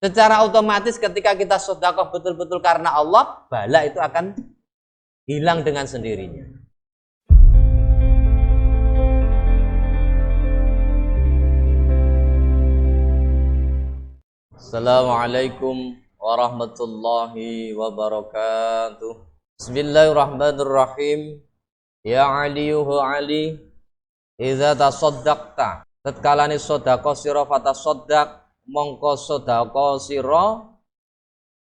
Secara otomatis ketika kita sedekah betul-betul karena Allah, bala itu akan hilang dengan sendirinya. Assalamualaikum warahmatullahi wabarakatuh. Bismillahirrahmanirrahim. Ya aliyuhu ali, idza tasaddaqta, tatkala ni sedekah sira fatasaddaq, mongko sedekah sira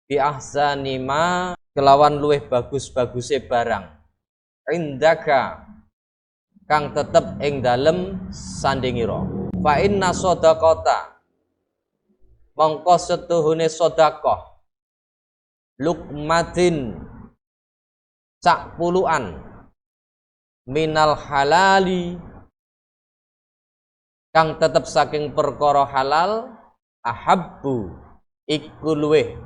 bi ahsani ma, kelawan luweh bagus-baguse barang, indaka kang tetep ing dalem sandingira. Fa inna sadaqata, mongko setuhune sedekah, lukmatin sak puluhan, minal halali kang tetep saking perkara halal, ahabbu iku luweh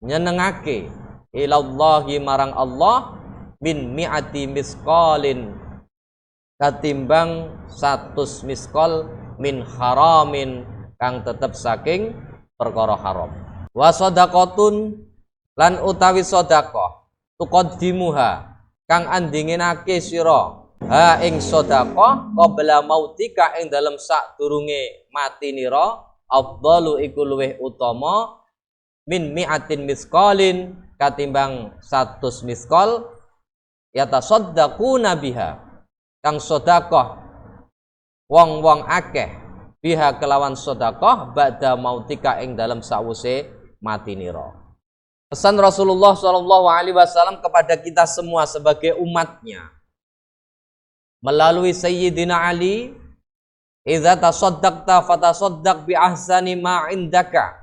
nyenengake ilallahi marang Allah min mi'ati misqalin katimbang 100 misqal min haramin kang tetep saking perkara haram. Wa shadaqatun, lan utawi sedekah, tuqaddimuha kang andinginake sira ha ing sedekah qabla mautika ing dalem sadurunge mati nira, afdalu iku luweh utama min mi'atin misqalin katimbang 100 misqal, yatasaddaquna biha kang sedekah wong-wong akeh biha kelawan sedekah ba'da mautika ing dalem sawise mati nira. Pesan Rasulullah SAW kepada kita semua sebagai umatnya melalui Sayyidina Ali, idza tasaddaqta fatasaddaq bi ahsani ma indaka.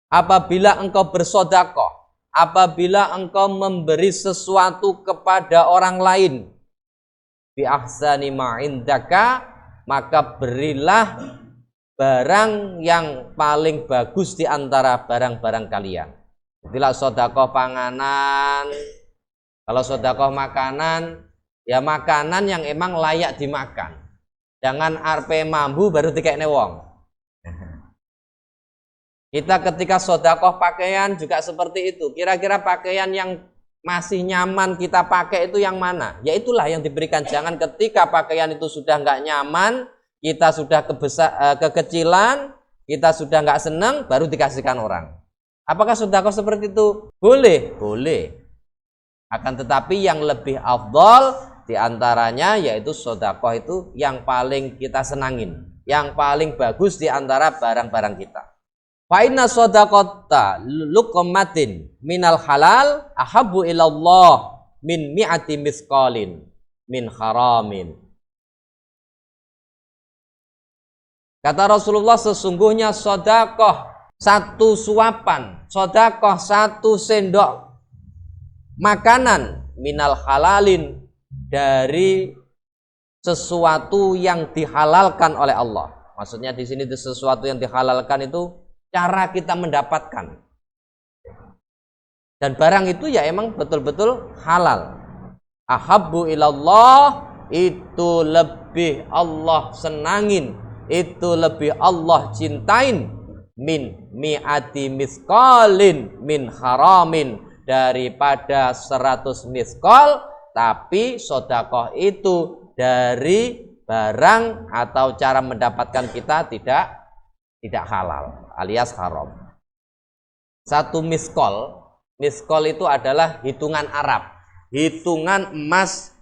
Apabila engkau bersedekah, apabila engkau memberi sesuatu kepada orang lain, bi ahsani ma indaka, maka berilah barang yang paling bagus di antara barang-barang kalian. Bila sedekah panganan, kalau sedekah makanan, ya makanan yang emang layak dimakan. Jangan arpe mambu baru dikekne wong. Kita ketika sedekah pakaian juga seperti itu. Kira-kira pakaian yang masih nyaman kita pakai itu yang mana? Ya itulah yang diberikan. Jangan ketika pakaian itu sudah nggak nyaman, kita sudah kekecilan, kita sudah nggak senang, baru dikasihkan orang. Apakah sedekah seperti itu? Boleh, boleh. Akan tetapi yang lebih afdal diantaranya yaitu sedekah itu yang paling kita senangin, yang paling bagus diantara barang-barang kita. Fa inna shadaqata luqmatin minal halal ahabbu ilallah min mi'ati misqalin min haramin. Kata Rasulullah, sesungguhnya sedekah satu suapan, sedekah satu sendok makanan minal halalin, dari sesuatu yang dihalalkan oleh Allah. Maksudnya di sini sesuatu yang dihalalkan itu cara kita mendapatkan. Dan barang itu ya emang betul-betul halal. Ahabbu ilallah, itu lebih Allah senangin, itu lebih Allah cintain, min mi'ati misqalin min haramin, daripada 100 misqal tapi sedekah itu dari barang atau cara mendapatkan kita tidak halal alias haram. Satu misqal, misqal itu adalah hitungan Arab, hitungan emas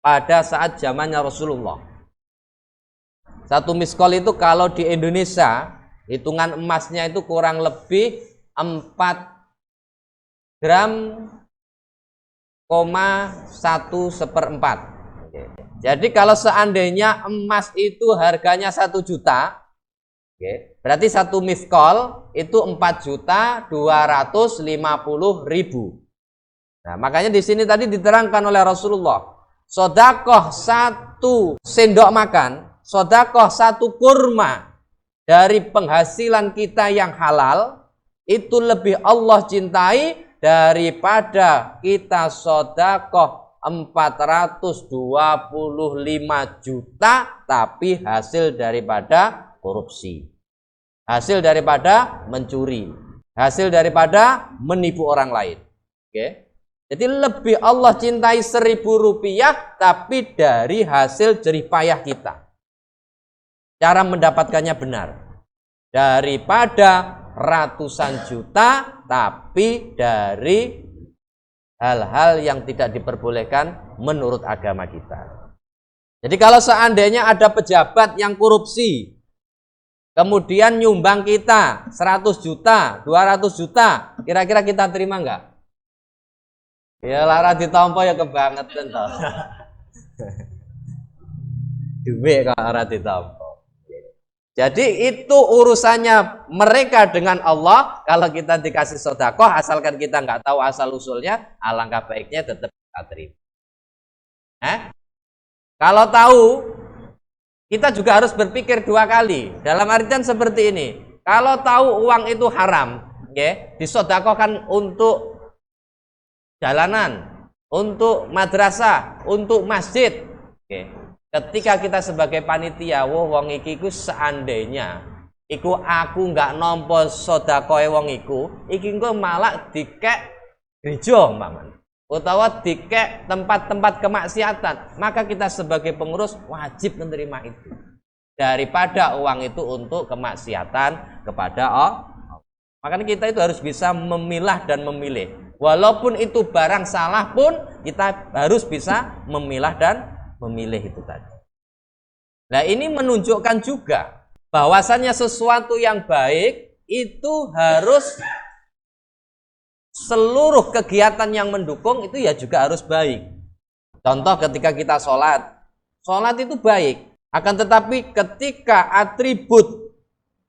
pada saat zamannya Rasulullah. Satu misqal itu kalau di Indonesia hitungan emasnya itu kurang lebih 4 gram 1/4. Jadi kalau seandainya emas itu harganya 1 juta, berarti satu misqal itu 4.250.000. Nah, makanya di sini tadi diterangkan oleh Rasulullah, sedekah satu sendok makan, sedekah satu kurma dari penghasilan kita yang halal itu lebih Allah cintai daripada kita sedekah 425 juta tapi hasil daripada korupsi. hasil daripada mencuri, hasil daripada menipu orang lain. Oke. Jadi lebih Allah cintai 1.000 rupiah tapi dari hasil jerih payah kita. Cara mendapatkannya benar. Daripada ratusan juta tapi dari hal-hal yang tidak diperbolehkan menurut agama kita. Jadi kalau seandainya ada pejabat yang korupsi, kemudian nyumbang kita 100 juta, 200 juta, kira-kira kita terima enggak? Ya lara ditampa ya kebangetan toh. Duwe kok ora ditampa. Jadi itu urusannya mereka dengan Allah. Kalau kita dikasih sedekah, asalkan kita nggak tahu asal usulnya, alangkah baiknya tetap kita terima. Kalau tahu, kita juga harus berpikir 2 kali. Dalam artian seperti ini. Kalau tahu uang itu haram, ya, disedekahkan untuk jalanan, untuk madrasah, untuk masjid. Oke. Ketika kita sebagai panitia, wong iki ku seandainya iku aku nggak nampa sedekahe wong iku, iki engko malah dikek gereja umpamane, utawa dikek tempat-tempat kemaksiatan, maka kita sebagai pengurus wajib menerima itu daripada uang itu untuk kemaksiatan kepada Allah. Makanya kita itu harus bisa memilah dan memilih. Walaupun itu barang salah pun kita harus bisa memilah dan memilih itu tadi. Nah, ini menunjukkan juga bahwasannya sesuatu yang baik itu harus seluruh kegiatan yang mendukung itu ya juga harus baik. Contoh ketika kita sholat itu baik. Akan tetapi ketika atribut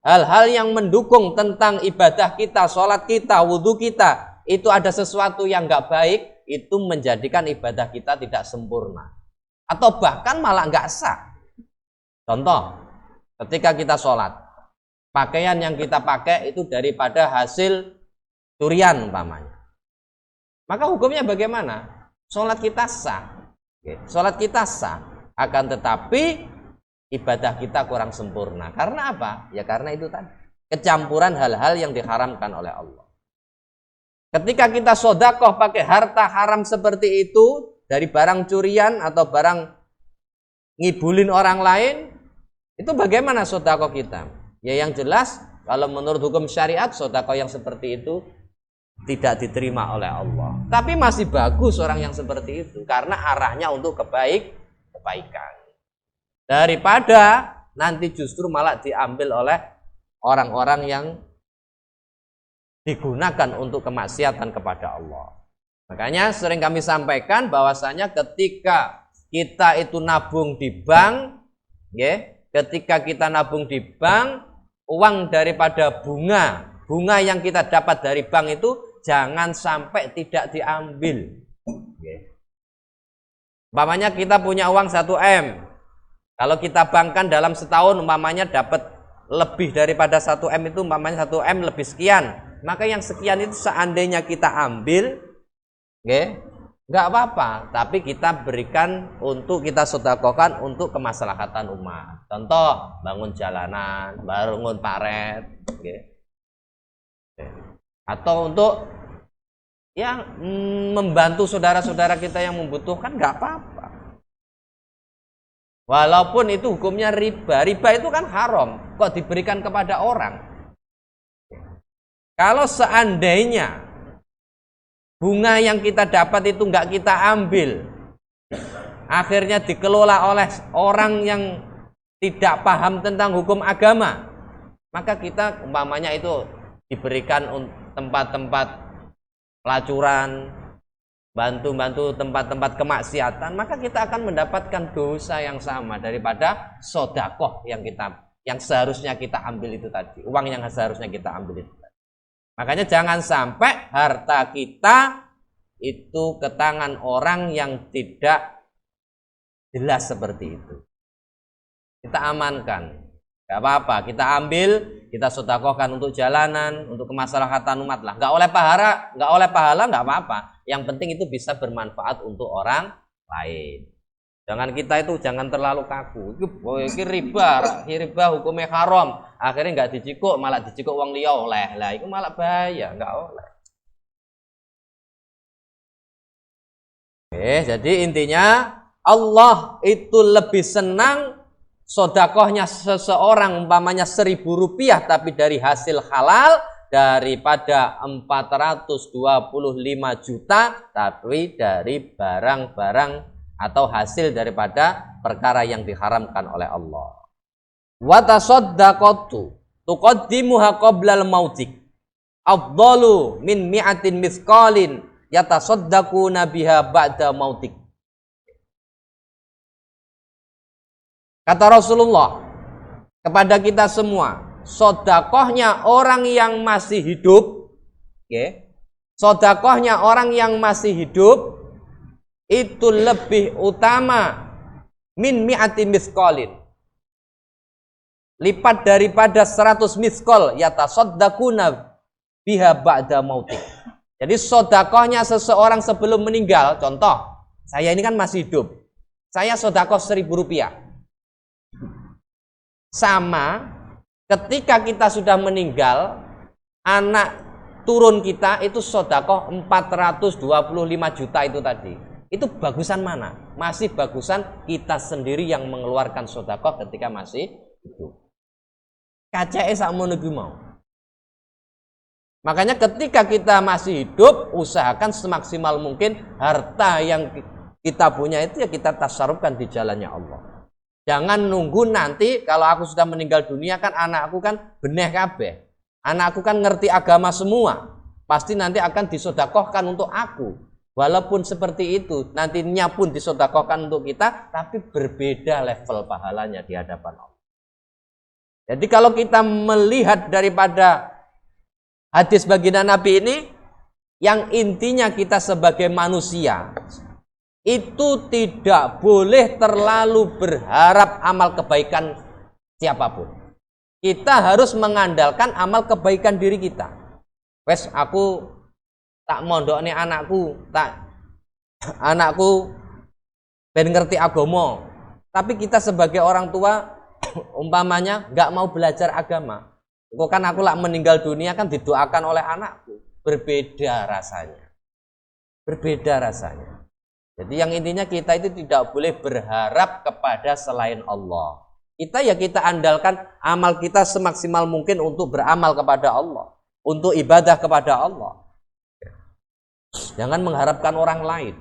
hal-hal yang mendukung tentang ibadah kita, sholat kita, wudhu kita, itu ada sesuatu yang nggak baik, itu menjadikan ibadah kita tidak sempurna. Atau bahkan malah nggak sah. Contoh, ketika kita sholat, pakaian yang kita pakai itu daripada hasil curian umpamanya. Maka hukumnya bagaimana? Sholat kita sah. Sholat kita sah. Akan tetapi ibadah kita kurang sempurna. Karena apa? Ya karena itu tadi. Kecampuran hal-hal yang diharamkan oleh Allah. Ketika kita sedekah pakai harta haram seperti itu, dari barang curian atau barang ngibulin orang lain, itu bagaimana sedekah kita? Ya yang jelas, kalau menurut hukum syariat, sedekah yang seperti itu tidak diterima oleh Allah. Tapi masih bagus orang yang seperti itu, karena arahnya untuk kebaikan. Daripada nanti justru malah diambil oleh orang-orang yang digunakan untuk kemaksiatan kepada Allah. Makanya sering kami sampaikan bahwasanya ketika kita itu nabung di bank, ketika kita nabung di bank, uang daripada bunga yang kita dapat dari bank itu jangan sampai tidak diambil. Umpamanya kita punya uang 1M, kalau kita bankkan dalam setahun umpamanya dapat lebih daripada 1M itu, umpamanya 1M lebih sekian, maka yang sekian itu seandainya kita ambil, nggak apa-apa, tapi kita berikan untuk kita sedekahkan untuk kemaslahatan umat. Contoh, bangun jalanan, bangun paret, atau untuk yang membantu saudara-saudara kita yang membutuhkan, nggak apa-apa. Walaupun itu hukumnya riba itu kan haram, kok diberikan kepada orang. Kalau seandainya bunga yang kita dapat itu nggak kita ambil, akhirnya dikelola oleh orang yang tidak paham tentang hukum agama, maka kita umpamanya itu diberikan tempat-tempat pelacuran, bantu-bantu tempat-tempat kemaksiatan, maka kita akan mendapatkan dosa yang sama daripada sedekah yang seharusnya kita ambil itu tadi, uang yang seharusnya kita ambil itu tadi. Makanya jangan sampai harta kita itu ke tangan orang yang tidak jelas seperti itu. Kita amankan, nggak apa-apa. Kita ambil, kita sedekahkan untuk jalanan, untuk kemaslahatan umat lah. Nggak oleh pahala, nggak apa-apa. Yang penting itu bisa bermanfaat untuk orang lain. Jangan kita itu jangan terlalu kaku. Iki riba hukumnya haram. Akhirnya nggak dicikuk, malah dicikuk wong liya oleh. Lah itu malah bahaya, nggak oleh. Jadi intinya Allah itu lebih senang sodakohnya seseorang umpamanya 1.000 rupiah tapi dari hasil halal daripada 425 juta tapi dari barang-barang atau hasil daripada perkara yang diharamkan oleh Allah. Wa tasaddaqatu tuqaddimuha qoblal mautik afdalu min mi'atin mithqalin yatasaddaquna biha ba'da mautik. Kata Rasulullah kepada kita semua, sodakohnya orang yang masih hidup, sodakohnya orang yang masih hidup itu lebih utama min mi'ati misqalin, lipat daripada 100 misqal yatasaddaquna biha ba'da mautik. Jadi sodakohnya seseorang sebelum meninggal, contoh saya ini kan masih hidup, saya sodakoh 1.000 rupiah, sama ketika kita sudah meninggal anak turun kita itu sodakoh 425 juta itu tadi. Itu bagusan mana? Masih bagusan kita sendiri yang mengeluarkan sodakoh ketika masih hidup. Kacake sakmono iki mau. Makanya ketika kita masih hidup, usahakan semaksimal mungkin harta yang kita punya itu ya kita tasarrufkan di jalannya Allah. Jangan nunggu nanti kalau aku sudah meninggal dunia kan anakku kan beneh kabeh. Anakku kan ngerti agama semua. Pasti nanti akan disodakohkan untuk aku. Walaupun seperti itu, nantinya pun disodakohkan untuk kita, tapi berbeda level pahalanya di hadapan Allah. Jadi kalau kita melihat daripada hadis baginda Nabi ini, yang intinya kita sebagai manusia, itu tidak boleh terlalu berharap amal kebaikan siapapun. Kita harus mengandalkan amal kebaikan diri kita. Wes aku tak mondok nih anakku ben ngerti agama. Tapi kita sebagai orang tua umpamanya nggak mau belajar agama. Kok kan aku lak meninggal dunia kan didoakan oleh anakku. Berbeda rasanya. Berbeda rasanya. Jadi yang intinya kita itu tidak boleh berharap kepada selain Allah. Kita andalkan amal kita semaksimal mungkin untuk beramal kepada Allah, untuk ibadah kepada Allah. Jangan mengharapkan orang lain.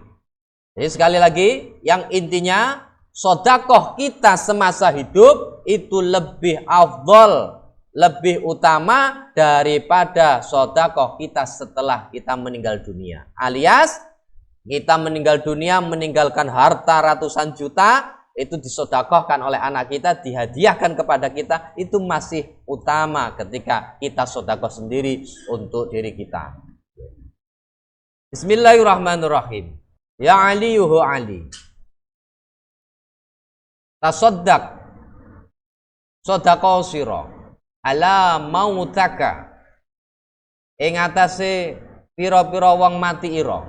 Jadi sekali lagi, yang intinya sodakoh kita semasa hidup itu lebih afdol, lebih utama daripada sodakoh kita setelah kita meninggal dunia. Alias kita meninggal dunia meninggalkan harta ratusan juta, itu disodakohkan oleh anak kita, dihadiahkan kepada kita, itu masih utama ketika kita sodakoh sendiri untuk diri kita. Bismillahirrahmanirrahim. Ya aliyuhu ali, tasaddaq sodakoh siro ala mautaka ing atase pira-pira wong mati ira.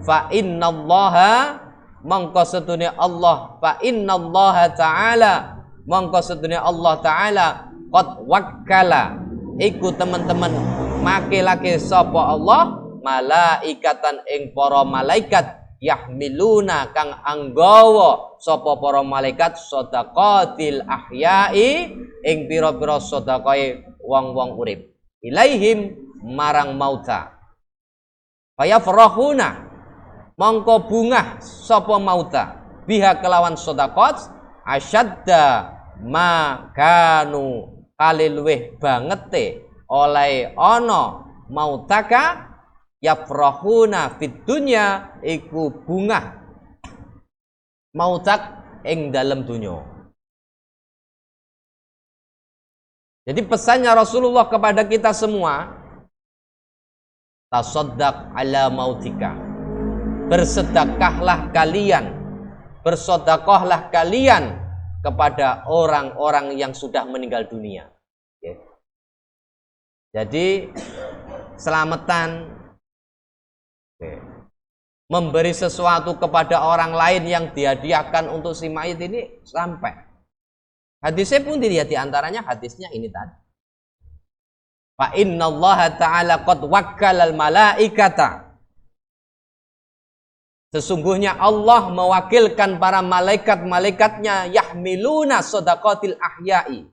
Fa innallaha mongko sedune Allah, fa innallaha ta'ala mongko sedune Allah taala qad wakkala iku teman-teman make-lake sapa Allah malaikatan ing para malaikat yahmiluna kang anggawa sapa para malaikat shadaqatil ahya'i ing pira-pira sedekahe wong-wong urip ilaihim marang mauta fayafrahuna mongko bungah sapa mauta biha kelawan sedekah asyadda makanu kaliluweh bangete oleh ana mautaka yafrahuna fid dunya iku bungah mautak ing dalam dunya. Jadi pesannya Rasulullah kepada kita semua, tasaddaq ala mautika, bersedekahlah kalian, bersedekahlah kalian kepada orang-orang yang sudah meninggal dunia. Jadi selamatan memberi sesuatu kepada orang lain yang dihadiahkan untuk si mayit ini sampai. Hadisnya pun dilihat, diantaranya hadisnya ini tadi. Fa innallaha ta'ala qad wakkalal malaikata. Sesungguhnya Allah mewakilkan para malaikat-malaikatnya yahmiluna shadaqatil ahya'i,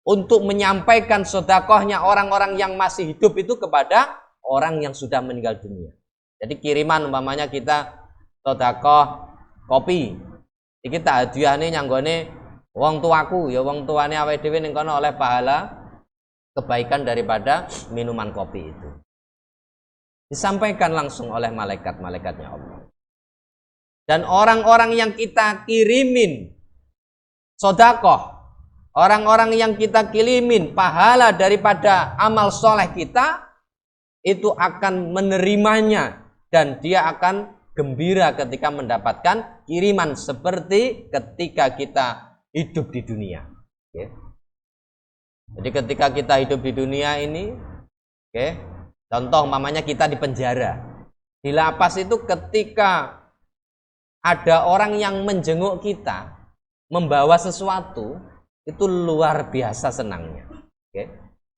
untuk menyampaikan sedekahnya orang-orang yang masih hidup itu kepada orang yang sudah meninggal dunia. Jadi kiriman umpamanya kita sedekah kopi, iki tak hadiahne nyanggone wong tuaku, ya wong tuane awake dhewe ning kono oleh pahala kebaikan daripada minuman kopi itu. Disampaikan langsung oleh malaikat-malaikatnya Allah. Dan orang-orang yang kita kirimin sedekah, orang-orang yang kita kirimin pahala daripada amal soleh kita, itu akan menerimanya dan dia akan gembira ketika mendapatkan kiriman seperti ketika kita hidup di dunia. Jadi ketika kita hidup di dunia ini, contoh mamanya kita di penjara, di lapas itu ketika ada orang yang menjenguk kita membawa sesuatu, itu luar biasa senangnya,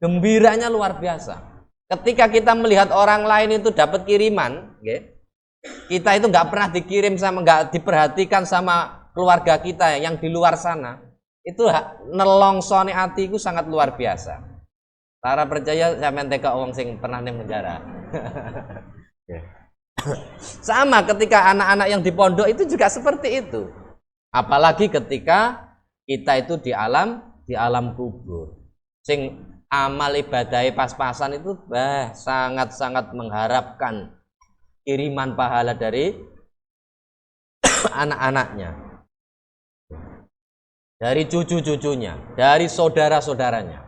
gembiranya luar biasa. Ketika kita melihat orang lain itu dapat kiriman, kita itu nggak pernah dikirim sama, nggak diperhatikan sama keluarga kita yang di luar sana, itu nelongsone atiku sangat luar biasa. Para percaya sampean teka wong sing pernah ning penjara. Sama ketika anak-anak yang di pondok itu juga seperti itu. Apalagi ketika kita itu di alam kubur. Sing amal ibadahnya pas-pasan itu sangat-sangat mengharapkan kiriman pahala dari anak-anaknya, dari cucu-cucunya, dari saudara-saudaranya.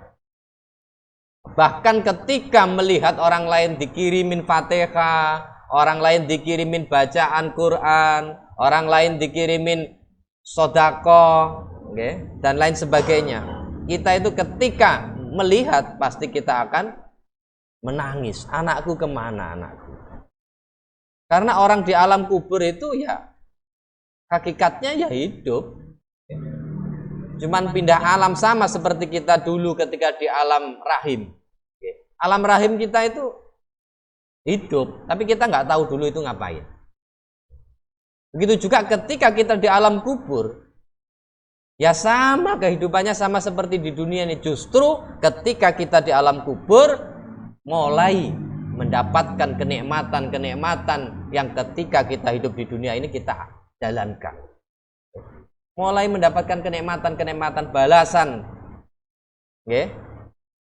Bahkan ketika melihat orang lain dikirimin Fatihah, orang lain dikirimin bacaan Quran, orang lain dikirimin sedekah, dan lain sebagainya, kita itu ketika melihat pasti kita akan menangis. Anakku kemana anakku? Karena orang di alam kubur itu ya hakikatnya ya hidup, cuman pindah alam, sama seperti kita dulu ketika di alam rahim. Alam rahim kita itu hidup, tapi kita nggak tahu dulu itu ngapain. Begitu juga ketika kita di alam kubur, ya sama kehidupannya sama seperti di dunia ini. Justru ketika kita di alam kubur mulai mendapatkan kenikmatan-kenikmatan yang ketika kita hidup di dunia ini kita jalankan. Mulai mendapatkan kenikmatan-kenikmatan balasan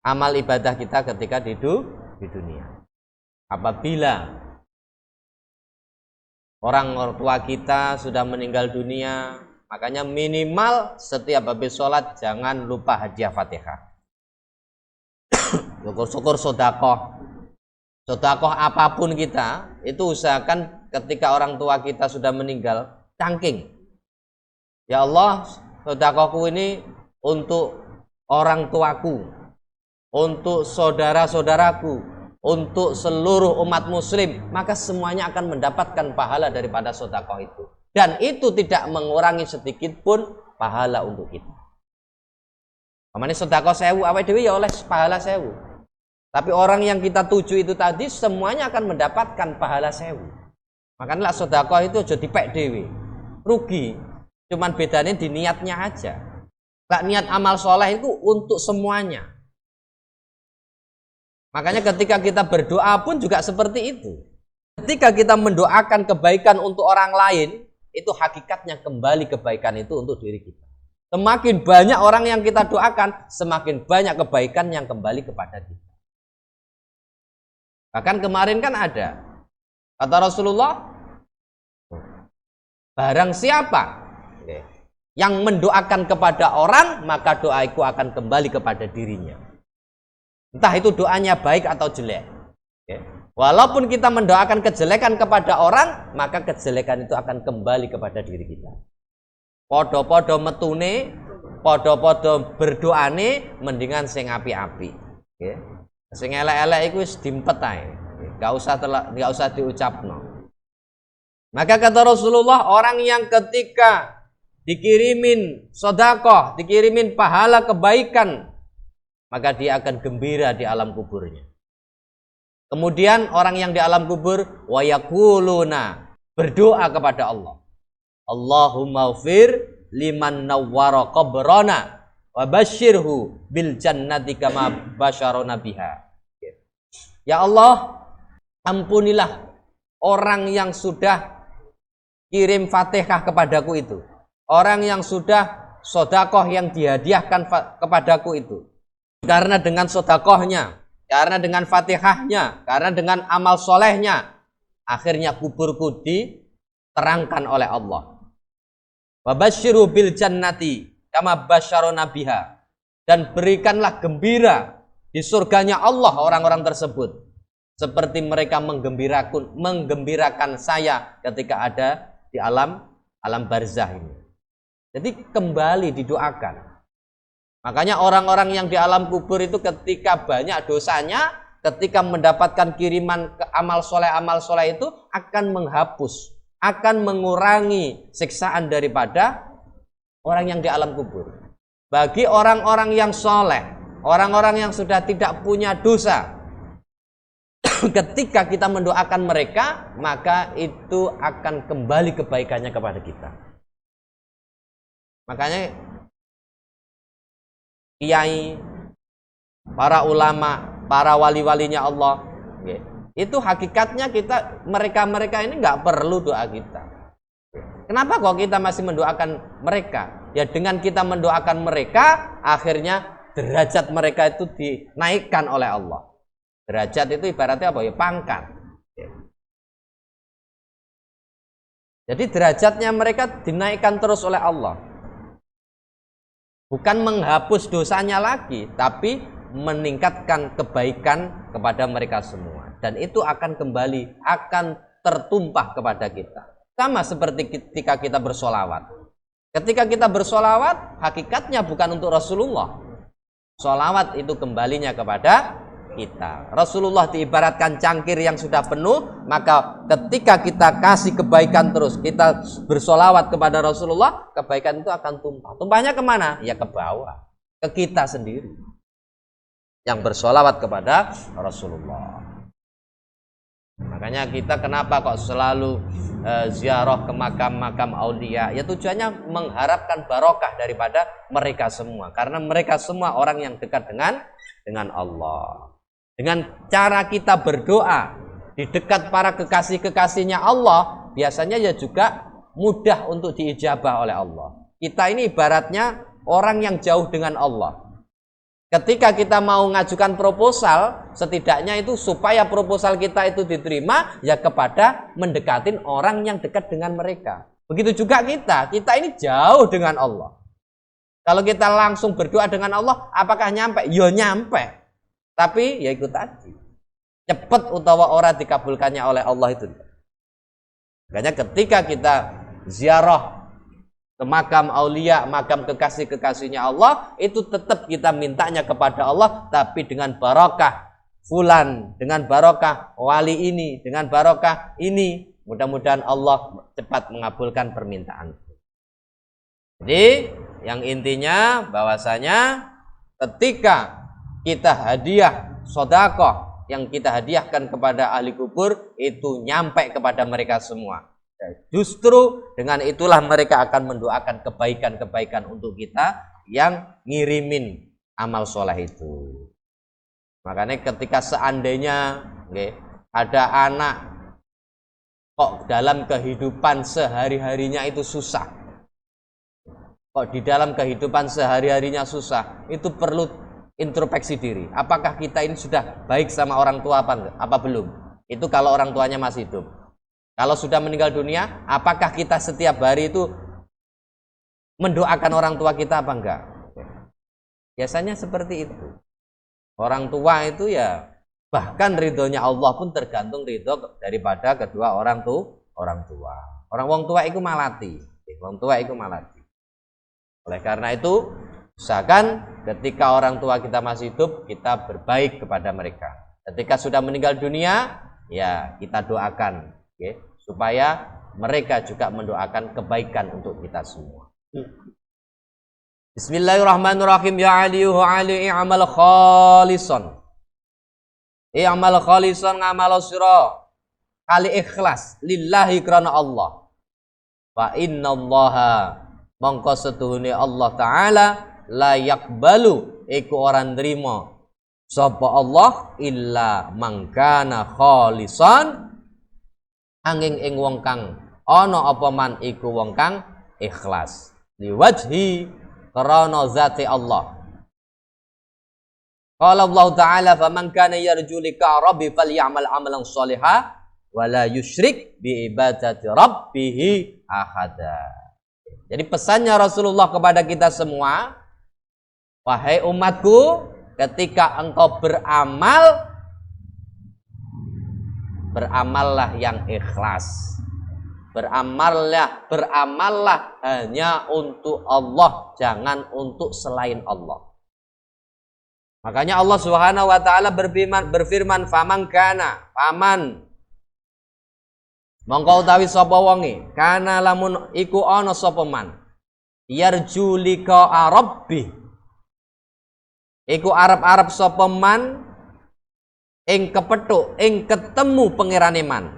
amal ibadah kita ketika hidup di dunia. Apabila orang tua kita sudah meninggal dunia, makanya minimal setiap habis sholat jangan lupa hadiah Fatihah. Syukur-syukur sedekah apapun kita, itu usahakan ketika orang tua kita sudah meninggal, cangking. Ya Allah, sedekahku ini untuk orang tuaku, untuk saudara-saudaraku, untuk seluruh umat muslim, maka semuanya akan mendapatkan pahala daripada sedekah itu. Dan itu tidak mengurangi sedikit pun pahala untuk kita. Pamane sedekah 1000 awake dhewe ya oleh pahala 1000. Tapi orang yang kita tuju itu tadi semuanya akan mendapatkan pahala 1000. Makanya sedekah itu aja dipek dhewe. Rugi. Cuman bedanya di niatnya aja. Gak niat amal soleh itu untuk semuanya. Makanya ketika kita berdoa pun juga seperti itu. Ketika kita mendoakan kebaikan untuk orang lain, itu hakikatnya kembali kebaikan itu untuk diri kita. Semakin banyak orang yang kita doakan, semakin banyak kebaikan yang kembali kepada kita. Bahkan kemarin kan ada kata Rasulullah, barang siapa yang mendoakan kepada orang, maka doaku akan kembali kepada dirinya. Entah itu doanya baik atau jelek. Walaupun kita mendoakan kejelekan kepada orang, maka kejelekan itu akan kembali kepada diri kita. Podo-podo metune, podo-podo berdoane, mendingan sing api-api. Sing elek-elek iku wis dimpet ae. Enggak usah diucapno. Maka kata Rasulullah, orang yang ketika dikirimin sedekah, dikirimin pahala kebaikan, maka dia akan gembira di alam kuburnya. Kemudian orang yang di alam kubur wa yaquluna, berdoa kepada Allah. Allahumma ighfir liman nawwara qabrana wa basyirhu bil jannati kama basyarana biha. Ya Allah, ampunilah orang yang sudah kirim Fatihah kepadaku itu. Orang yang sudah sedekah yang dihadiahkan kepadaku itu. Karena dengan sedekahnya, karena dengan Fatihahnya, karena dengan amal solehnya, akhirnya kuburku diterangkan oleh Allah. Wa basyiru bil jannati kama basyarana biha, dan berikanlah gembira di surganya Allah orang-orang tersebut seperti mereka menggembirakan saya ketika ada di alam barzah ini. Jadi kembali didoakan. Makanya orang-orang yang di alam kubur itu ketika banyak dosanya, ketika mendapatkan kiriman ke amal soleh itu akan menghapus, akan mengurangi siksaan daripada orang yang di alam kubur. Bagi orang-orang yang soleh, orang-orang yang sudah tidak punya dosa, ketika kita mendoakan mereka, maka itu akan kembali kebaikannya kepada kita. Makanya kiai, para ulama, para wali-walinya Allah, itu hakikatnya mereka ini nggak perlu doa kita. Kenapa kok kita masih mendoakan mereka? Ya dengan kita mendoakan mereka, akhirnya derajat mereka itu dinaikkan oleh Allah. Derajat itu ibaratnya apa ya? Pangkat. Jadi derajatnya mereka dinaikkan terus oleh Allah. Bukan menghapus dosanya lagi, tapi meningkatkan kebaikan kepada mereka semua. Dan itu akan kembali, akan tertumpah kepada kita. Sama seperti ketika kita bersolawat. Ketika kita bersolawat, hakikatnya bukan untuk Rasulullah. Solawat itu kembalinya kepada kita. Rasulullah diibaratkan cangkir yang sudah penuh, maka ketika kita kasih kebaikan terus, kita bersolawat kepada Rasulullah, kebaikan itu akan tumpah. Tumpahnya kemana? Ya ke bawah, ke kita sendiri yang bersolawat kepada Rasulullah. Makanya kita kenapa kok selalu ziarah ke makam-makam aulia? Ya tujuannya mengharapkan barokah daripada mereka semua, karena mereka semua orang yang dekat dengan Allah. Dengan cara kita berdoa di dekat para kekasih-kekasihnya Allah, biasanya ya juga mudah untuk diijabah oleh Allah. Kita ini ibaratnya orang yang jauh dengan Allah. Ketika kita mau ngajukan proposal, setidaknya itu supaya proposal kita itu diterima, ya kepada mendekatin orang yang dekat dengan mereka. Begitu juga kita ini jauh dengan Allah. Kalau kita langsung berdoa dengan Allah, apakah nyampe? Ya nyampe. Tapi ya ikut tadi, cepat utawa ora dikabulkannya oleh Allah itu. Makanya ketika kita ziarah ke makam aulia, makam kekasih-kekasihnya Allah, itu tetap kita mintanya kepada Allah, tapi dengan barokah fulan, dengan barokah wali ini, dengan barokah ini, mudah-mudahan Allah cepat mengabulkan permintaan. Jadi yang intinya bahwasanya ketika kita hadiah sedekah yang kita hadiahkan kepada ahli kubur itu nyampe kepada mereka semua. Justru dengan itulah mereka akan mendoakan kebaikan-kebaikan untuk kita yang ngirimin amal soleh itu. Makanya ketika seandainya ada anak kok dalam kehidupan sehari-harinya itu susah, kok di dalam kehidupan sehari-harinya susah, itu perlu introspeksi diri. Apakah kita ini sudah baik sama orang tua apa belum? Itu kalau orang tuanya masih hidup. Kalau sudah meninggal dunia, apakah kita setiap hari itu mendoakan orang tua kita apa enggak? Biasanya seperti itu. Orang tua itu ya bahkan ridhonya Allah pun tergantung ridho daripada kedua orang tua. Wong tua itu malati. Wong tua itu malati. Oleh karena itu, usahakan ketika orang tua kita masih hidup, kita berbaik kepada mereka. Ketika sudah meninggal dunia, ya kita doakan, supaya mereka juga mendoakan kebaikan untuk kita semua. Bismillahirrahmanirrahim. Ya aliyuhu ali i'mal khalisan. I'mal khalisan ngamal sira kali ikhlas lillahi krana Allah. Fa innallaha mongko setuhune Allah taala la yaqbalu iku ora nrimo sapa Allah illa mangkana khalisan angin ing wong kang ana apa man iku wong kang ikhlas liwajhi karana zati Allah. Qala Allah taala faman kana yarju lika rabbi falyamal amalan shalihan wala yusyrik bi ibadati rabbih ahada. Jadi pesannya Rasulullah kepada kita semua, wahai umatku, ketika engkau beramal, beramallah yang ikhlas. Beramallah hanya untuk Allah, jangan untuk selain Allah. Makanya Allah Subhanahu wa taala berfirman faman mongko utawi sapa wonge kana lamun iku ana sapa man yarju lika rabbi iku arep-arep sapa man ing kepethuk ing ketemu pangerane man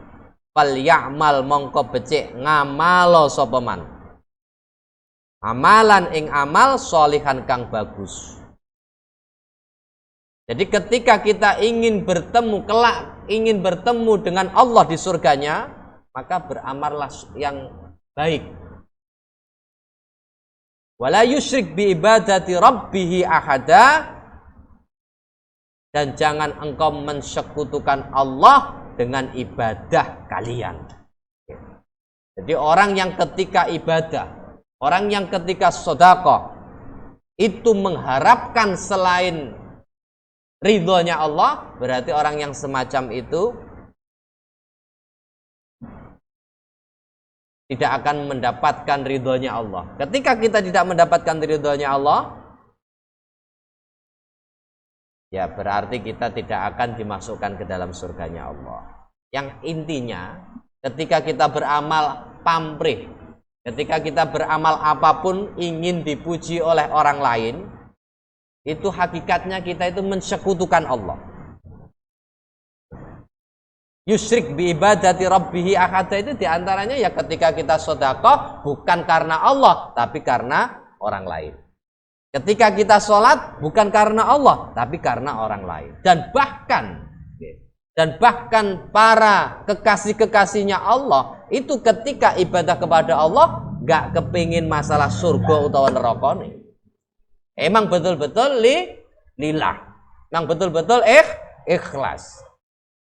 fal ya'mal mongko becik ngamalo sapa man amalan ing amal sholihan kang bagus. Jadi ketika kita ingin bertemu kelak, ingin bertemu dengan Allah di surganya, maka beramallah yang baik. Wala yusyrik bi ibadati rabbih ahada, dan jangan engkau mensekutukan Allah dengan ibadah kalian. Jadi orang yang ketika ibadah, orang yang ketika sedekah itu mengharapkan selain ridhonya Allah, berarti orang yang semacam itu tidak akan mendapatkan ridhonya Allah. Ketika kita tidak mendapatkan ridhonya Allah, ya berarti kita tidak akan dimasukkan ke dalam surganya Allah. Yang intinya, ketika kita beramal pamrih, ketika kita beramal apapun ingin dipuji oleh orang lain, itu hakikatnya kita itu mensekutukan Allah. Yusyrik bi ibadati rabbih ahada itu diantaranya ya ketika kita sedekah bukan karena Allah tapi karena orang lain. Ketika kita sholat bukan karena Allah tapi karena orang lain. Dan bahkan para kekasih-kekasihnya Allah itu ketika ibadah kepada Allah gak kepingin masalah surga utawa neraka nih. Emang betul-betul lillah. Emang betul-betul ikhlas.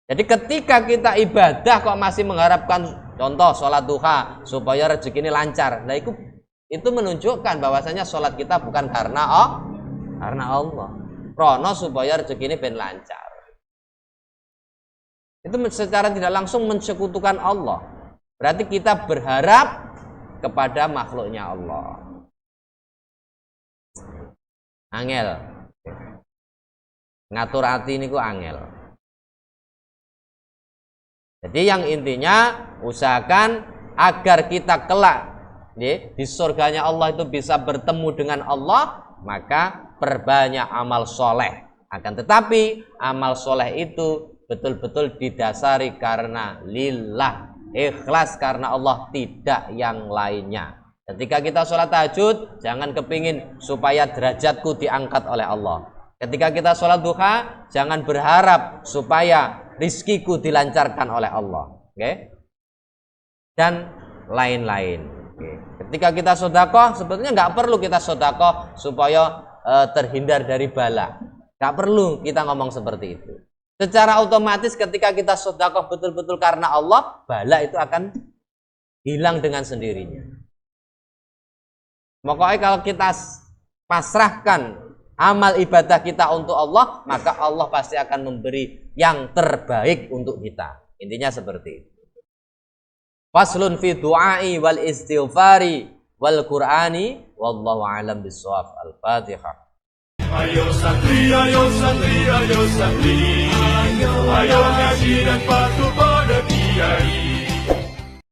Jadi ketika kita ibadah kok masih mengharapkan contoh sholat duha supaya rezeki ini lancar. Nah itu menunjukkan bahwasanya sholat kita bukan karena Allah. Krono supaya rezeki ini ben lancar. Itu secara tidak langsung mensekutukan Allah. Berarti kita berharap kepada makhluknya Allah. Angel. Ngatur hati ini ku angel. Jadi yang intinya usahakan agar kita kelak di surganya Allah itu bisa bertemu dengan Allah, maka perbanyak amal soleh. Akan tetapi amal soleh itu betul-betul didasari karena lillah, ikhlas karena Allah, tidak yang lainnya. Ketika kita sholat tahajud, jangan kepingin supaya derajatku diangkat oleh Allah. Ketika kita sholat duha, jangan berharap supaya rizkiku dilancarkan oleh Allah. Dan lain-lain. Ketika kita sedekah, sebetulnya nggak perlu kita sedekah supaya terhindar dari bala. Nggak perlu kita ngomong seperti itu. Secara otomatis ketika kita sedekah betul-betul karena Allah, bala itu akan hilang dengan sendirinya. Makanya kalau kita pasrahkan amal ibadah kita untuk Allah, maka Allah pasti akan memberi yang terbaik untuk kita. Intinya seperti itu. Faslun fi du'ai wal istighfari wal qur'ani wallahu a'lam bissawab. Al-Fatihah. Ayo santri, ayo santri, ayo santri, ayo ngaji dan patuh pada kiai.